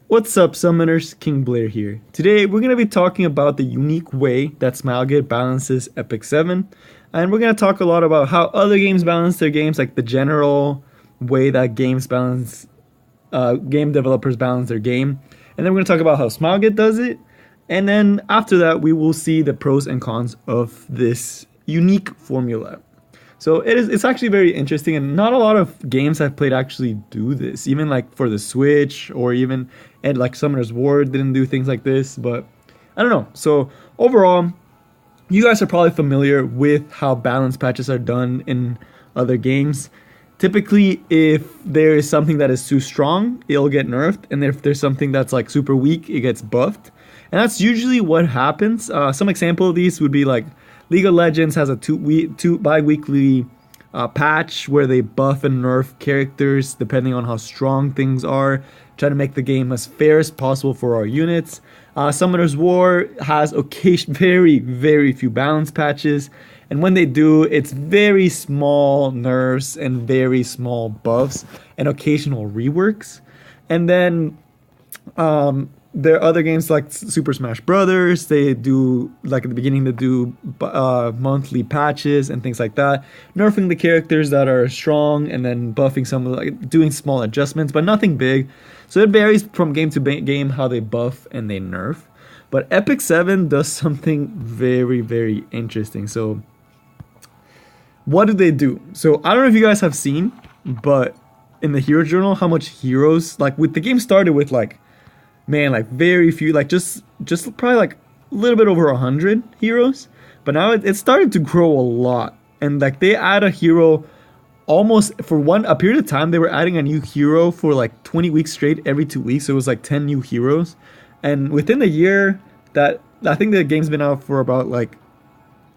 What's up, Summoners? King Blair here. Today, we're going to be talking about the unique way that Smilegate balances Epic 7. And we're going to talk a lot about how other games balance their games, like the general way that game developers balance their game. And then we're going to talk about how Smilegate does it. And then after that, we will see the pros and cons of this unique formula. So it's actually very interesting, and not a lot of games I've played actually do this. Even like for the Switch, or even and like Summoner's War didn't do things like this. But I don't know. So overall, you guys are probably familiar with how balance patches are done in other games. Typically, if there is something that is too strong, it'll get nerfed, and if there's something that's like super weak, it gets buffed. And that's usually what happens. Some example of these would be like League of Legends has a two bi-weekly patch where they buff and nerf characters depending on how strong things are, try to make the game as fair as possible for our units. Summoner's War has very, very few balance patches, and when they do, it's very small nerfs and very small buffs and occasional reworks. And then there are other games like Super Smash Brothers. They do, like at the beginning, they do monthly patches and things like that, nerfing the characters that are strong and then buffing some, like doing small adjustments, but nothing big. So it varies from game to game how they buff and they nerf. But Epic 7 does something very, very interesting. So what do they do? So I don't know if you guys have seen, but in the Hero Journal, how much heroes, like with the game started with like very few, like just probably like a little bit over 100 heroes, but now it started to grow a lot. And like they add a hero almost for a period of time. They were adding a new hero for like 20 weeks straight, every 2 weeks. So it was like 10 new heroes, and within the year that I think the game's been out for about like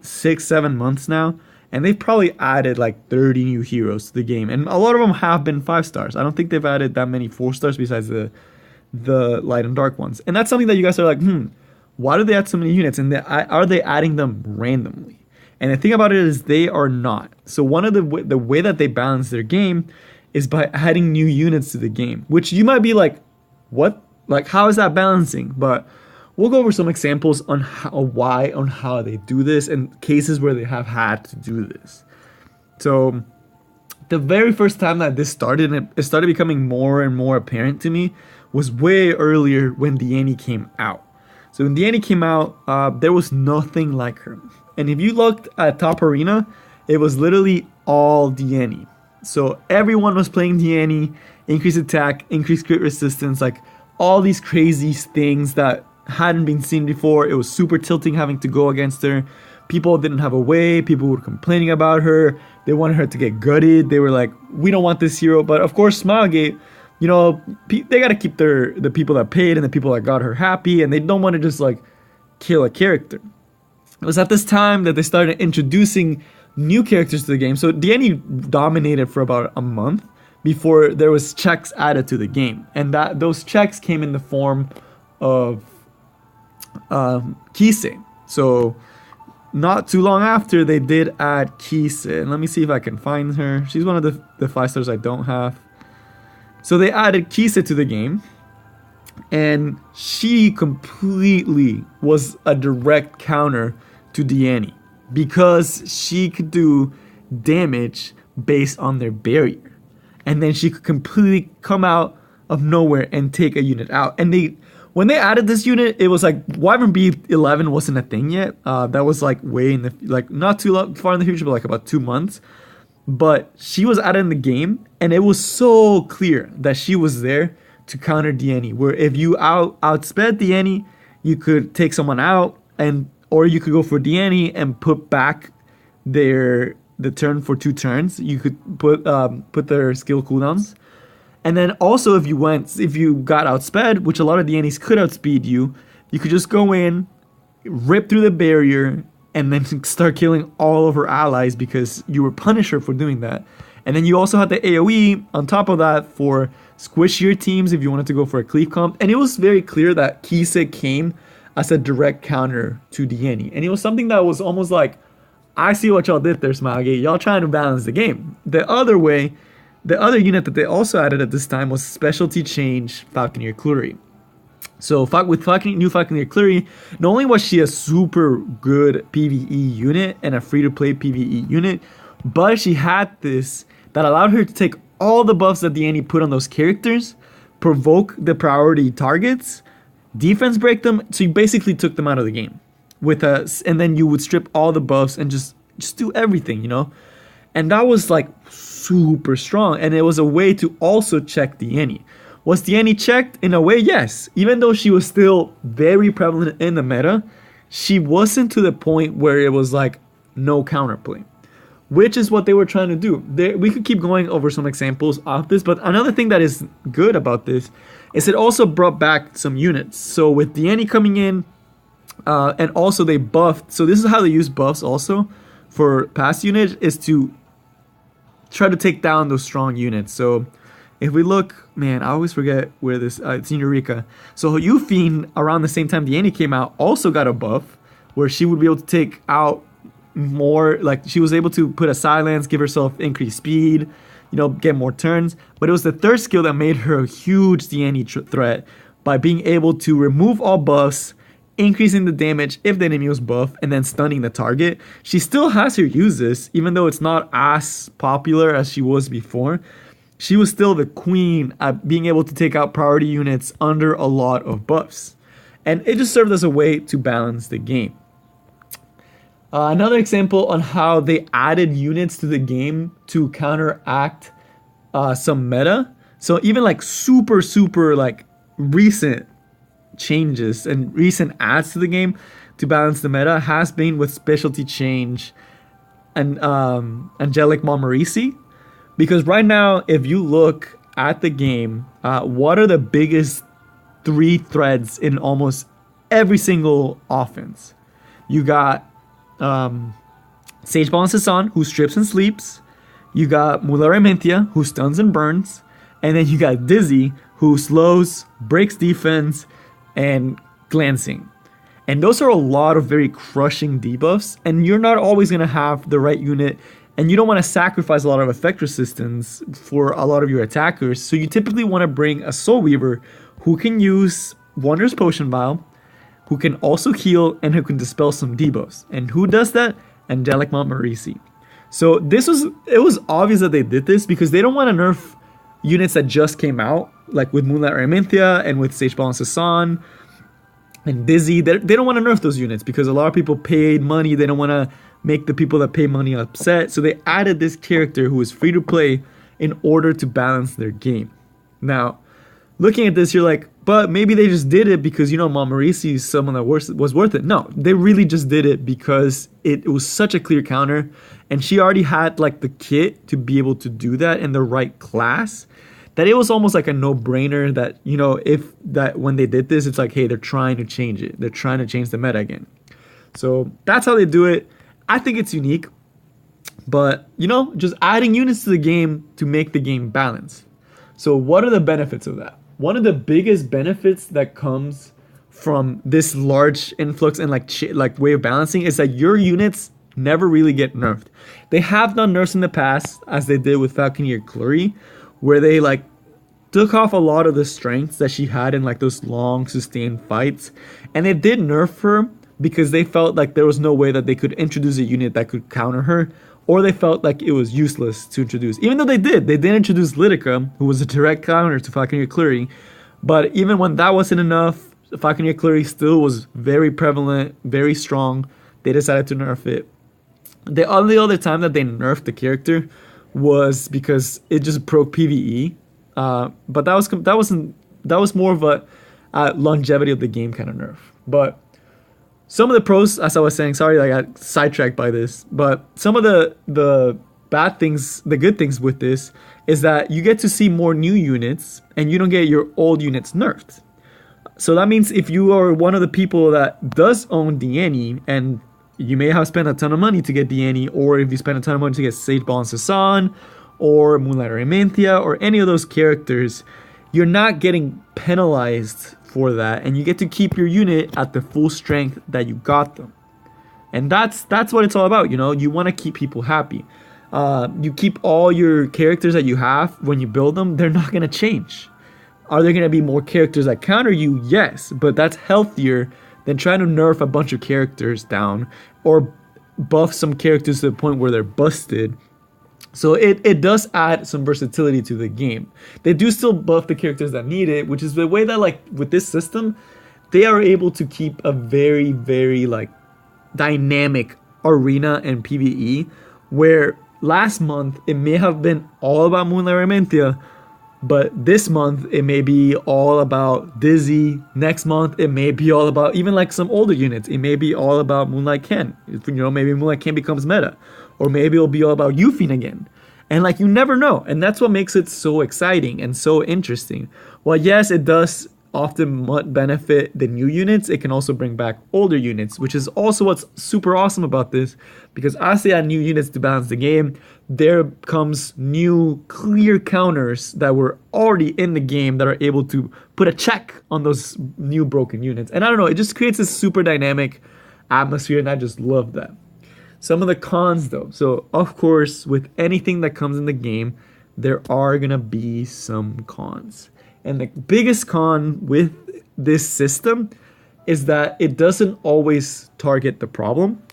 6-7 months now, and they've probably added like 30 new heroes to the game, and a lot of them have been 5 stars. I don't think they've added that many 4 stars besides the light and dark ones. And that's something that you guys are like, why do they add so many units? And are they adding them randomly? And the thing about it is they are not. So one of the way that they balance their game is by adding new units to the game, which you might be like, what? Like, how is that balancing? But we'll go over some examples on how they do this, and cases where they have had to do this. So the very first time that this started, and it started becoming more and more apparent to me, was way earlier when Diani came out. So when Diani came out, there was nothing like her. And if you looked at Top Arena, it was literally all Diani. So everyone was playing Diani, increased attack, increased crit resistance, like all these crazy things that hadn't been seen before. It was super tilting having to go against her. People didn't have a way. People were complaining about her. They wanted her to get gutted. They were like, we don't want this hero. But of course, Smilegate, you know, they got to keep the people that paid and the people that got her happy, and they don't want to just like kill a character. It was at this time that they started introducing new characters to the game. So Diani dominated for about a month before there was checks added to the game, and those checks came in the form of Kise. So not too long after, they did add Kise, and let me see if I can find her. She's one of the 5 stars I don't have. So they added Kise to the game, and she completely was a direct counter to Diani because she could do damage based on their barrier, and then she could completely come out of nowhere and take a unit out. And when they added this unit, it was like Wyvern B11 wasn't a thing yet. That was like way in the, like not too far in the future, but like about 2 months. But she was added in the game, and it was so clear that she was there to counter Diani. Where if you outsped Diani, you could take someone out, or you could go for Diani and put back the turn for 2 turns. You could put their skill cooldowns, and then also if you got outsped, which a lot of Dianis could outspeed you, you could just go in, rip through the barrier, and then start killing all of her allies because you were Punisher for doing that. And then you also had the AoE on top of that for squishier teams if you wanted to go for a cleave comp. And it was very clear that Kise came as a direct counter to Diani. And it was something that was almost like, I see what y'all did there, Smilegate. Y'all trying to balance the game. The other unit that they also added at this time was Specialty Change Falconeer Clury. So with fucking new fucking Cleary, not only was she a super good PvE unit and a free-to-play PvE unit, but she had this that allowed her to take all the buffs that Danny put on those characters, provoke the priority targets, defense break them, so you basically took them out of the game. And then you would strip all the buffs and just do everything, you know? And that was like super strong, and it was a way to also check Danny. Was Danny checked? In a way, yes. Even though she was still very prevalent in the meta, she wasn't to the point where it was like no counterplay, which is what they were trying to do. We could keep going over some examples of this, but another thing that is good about this is it also brought back some units. So with Danny coming in, and also they buffed. So this is how they use buffs also for past units, is to try to take down those strong units. So if we look, man, I always forget where this, it's Eureka. So Yufine, around the same time Danny came out, also got a buff where she would be able to take out more, like she was able to put a silence, give herself increased speed, you know, get more turns. But it was the third skill that made her a huge Danny threat by being able to remove all buffs, increasing the damage if the enemy was buff, and then stunning the target. She still has her uses, even though it's not as popular as she was before. She was still the queen at being able to take out priority units under a lot of buffs. And it just served as a way to balance the game. Another example on how they added units to the game to counteract some meta. So even like super like recent changes and recent adds to the game to balance the meta has been with specialty change and Angelic Montmorency. Because right now, if you look at the game, what are the biggest 3 threads in almost every single offense? You got Sage Ball and Sassan, who strips and sleeps. You got Mulera Mentia, who stuns and burns. And then you got Dizzy, who slows, breaks defense, and glancing. And those are a lot of very crushing debuffs. And you're not always going to have the right unit. And you don't want to sacrifice a lot of effect resistance for a lot of your attackers. So you typically want to bring a Soul Weaver who can use Wondrous Potion Vial, who can also heal, and who can dispel some debuffs. And who does that? Angelic Montmorency. So it was obvious that they did this because they don't want to nerf units that just came out, like with Moonlight Ramenthia and with Sage Ball and Sassan and Dizzy. They don't want to nerf those units because a lot of people paid money. They don't want to make the people that pay money upset. So they added this character who is free to play in order to balance their game. Now, looking at this, you're like, but maybe they just did it because, you know, Montmorency is someone that was worth it. No, they really just did it because it was such a clear counter. And she already had like the kit to be able to do that in the right class, that it was almost like a no-brainer that, you know, when they did this, it's like, hey, they're trying to change it. They're trying to change the meta again. So that's how they do it. I think it's unique, but, you know, just adding units to the game to make the game balanced. So what are the benefits of that? One of the biggest benefits that comes from this large influx and like way of balancing is that your units never really get nerfed. They have done nerfs in the past, as they did with Falconeer Clury, where they like took off a lot of the strengths that she had in like those long sustained fights, and they did nerf her because they felt like there was no way that they could introduce a unit that could counter her, or they felt like it was useless to introduce. Even though they did introduce Lidica, who was a direct counter to Falconeer Clury, but even when that wasn't enough, Falconeer Clury still was very prevalent, very strong. They decided to nerf it. The only other time that they nerfed the character was because it just broke PvE, but that was more of a longevity of the game kind of nerf. But some of the pros, as I was saying, sorry I got sidetracked by this, but some of the bad things, the good things with this is that you get to see more new units and you don't get your old units nerfed. So that means if you are one of the people that does own Diani, and you may have spent a ton of money to get Diani, or if you spend a ton of money to get Sage Ball and Sassan, or Moonlight Ramenthia, or any of those characters, you're not getting penalized for that, and you get to keep your unit at the full strength that you got them. And that's what it's all about, you know? You want to keep people happy. You keep all your characters that you have when you build them, they're not going to change. Are there going to be more characters that counter you? Yes, but that's healthier than trying to nerf a bunch of characters down or buff some characters to the point where they're busted. So it does add some versatility to the game. They do still buff the characters that need it, which is the way that, like, with this system, they are able to keep a very, very, like, dynamic arena and PvE, where last month it may have been all about Moonlight Armentia, but this month it may be all about Dizzy. Next month it may be all about even like some older units. It may be all about Moonlight Ken. You know, maybe Moonlight Ken becomes meta, or maybe it'll be all about Yuffie again. And like, you never know, and that's what makes it so exciting and so interesting. Well, yes, it does often benefit the new units. It can also bring back older units, which is also what's super awesome about this, because as they add new units to balance the game, there comes new clear counters that were already in the game that are able to put a check on those new broken units. And I don't know, it just creates a super dynamic atmosphere, and I just love that. Some of the cons though. So of course, with anything that comes in the game, there are gonna be some cons. And the biggest con with this system is that it doesn't always target the problem.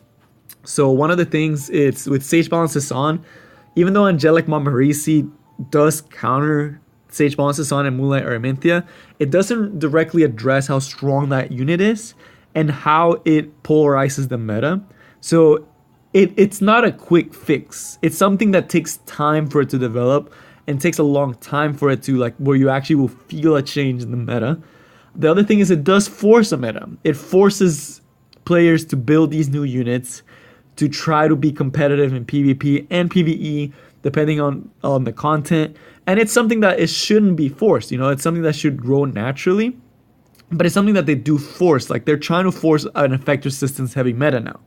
So one of the things it's with Sage Balance Hassan, even though Angelic Mamarisi does counter Sage Balance Hassan and Moonlight Armentia, it doesn't directly address how strong that unit is and how it polarizes the meta. So it's not a quick fix. It's something that takes time for it to develop, and takes a long time for it to, like, where you actually will feel a change in the meta. The other thing is it does force a meta. It forces players to build these new units to try to be competitive in PvP and PvE, depending on the content. And it's something that it shouldn't be forced. You know, it's something that should grow naturally, but it's something that they do force. Like, they're trying to force an effect resistance heavy meta now.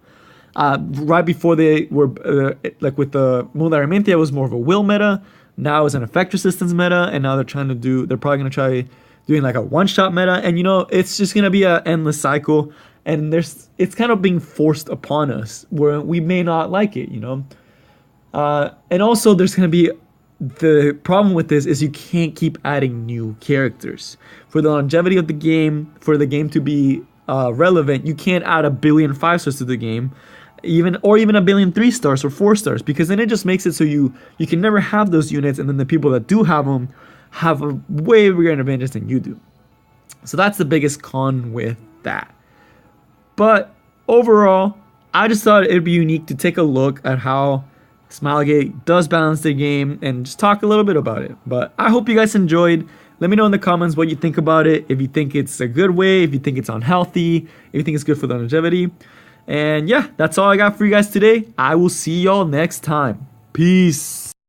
Right before they were, like with the Moonlight Armentia, it was more of a will meta. Now it's an effect resistance meta, and now they're probably gonna try doing like a one-shot meta, and you know, it's just gonna be an endless cycle, and it's kind of being forced upon us where we may not like it, you know. And also there's gonna be the problem with this is you can't keep adding new characters. For the longevity of the game, for the game to be relevant, you can't add 1 billion 5 stars to the game, even 1 billion 3 stars or 4 stars, because then it just makes it so you can never have those units, and then the people that do have them have a way bigger advantage than you do. So that's the biggest con with that. But overall, I just thought it'd be unique to take a look at how Smilegate does balance the game and just talk a little bit about it. But I hope you guys enjoyed. Let me know in the comments what you think about it, if you think it's a good way, if you think it's unhealthy, if you think it's good for the longevity. And yeah, that's all I got for you guys today. I will see y'all next time. Peace.